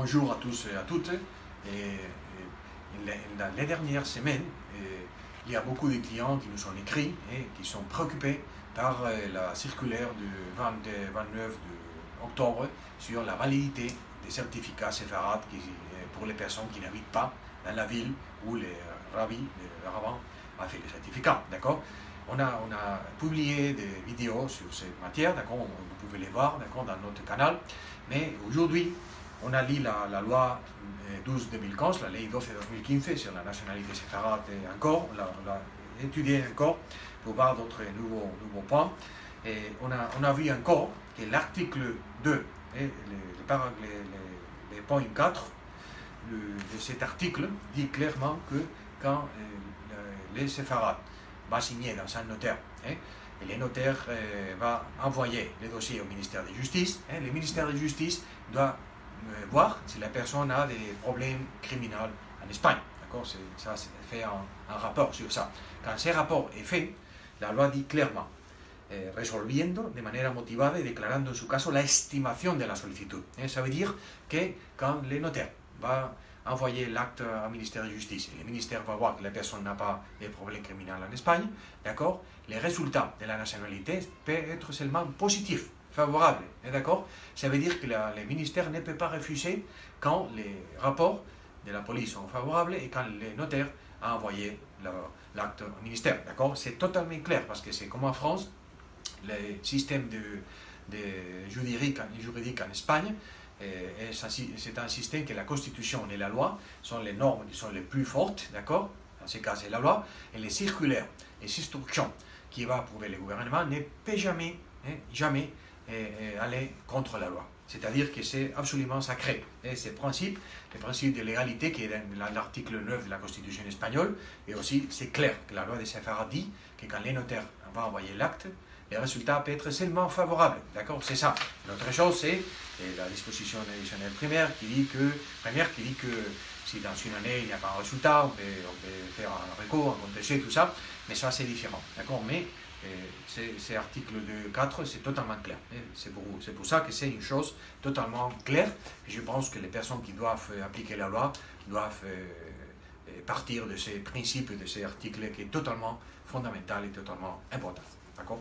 Bonjour à tous et à toutes. Les dernières semaines, il y a beaucoup de clients qui nous ont écrit et qui sont préoccupés par la circulaire du 29 octobre sur la validité des certificats séfarades pour les personnes qui n'habitent pas dans la ville où le rabbin a fait le certificat. D'accord? On a publié des vidéos sur cette matière, d'accord, vous pouvez les voir, d'accord, dans notre canal. Mais aujourd'hui, on a lu la loi 12-2015, la ley 12-2015 sur la nationalité séfarade encore, on l'a étudié encore pour voir d'autres nouveaux points. Et on a vu encore que l'article 2 et le point 4 de cet article dit clairement que quand les séfarades va signer dans un notaire, et le notaire va envoyer le dossier au ministère de Justice. Le ministère de Justice doit voir si la personne a des problèmes criminels en Espagne. Ça, c'est fait un rapport sur ça. Quand ce rapport est fait, la loi dit clairement, resolviendo de manera motivada y declarando en su caso la estimación de la solicitud. Ça veut dire que quand le notaire va envoyer l'acte au ministère de Justice et le ministère va voir que la personne n'a pas de problème criminel en Espagne, d'accord, les résultats de la nationalité peuvent être seulement positifs, favorables, d'accord. Ça veut dire que le ministère ne peut pas refuser quand les rapports de la police sont favorables et quand le notaire a envoyé l'acte au ministère, d'accord. C'est totalement clair parce que c'est comme en France, le système juridique en Espagne. C'est un système que la Constitution et la loi sont les normes qui sont les plus fortes, d'accord. Dans ce cas, c'est la loi. Et les circulaires, les instructions qui va approuver le gouvernement ne peuvent jamais aller contre la loi. C'est-à-dire que c'est absolument sacré. Et le principe de légalité qui est dans l'article 9 de la Constitution espagnole, et aussi c'est clair que la loi des séfarades dit que quand les notaires vont envoyer l'acte, les résultats peuvent être seulement favorables, d'accord, c'est ça. L'autre chose, c'est la disposition additionnelle première qui dit que si dans une année il n'y a pas un résultat, on peut faire un recours, un contester, tout ça, mais ça c'est différent, d'accord. Mais cet article 4, c'est totalement clair. C'est pour ça que c'est une chose totalement claire. Et je pense que les personnes qui doivent appliquer la loi doivent partir de ces principes, de ces articles qui est totalement fondamental et totalement important, d'accord.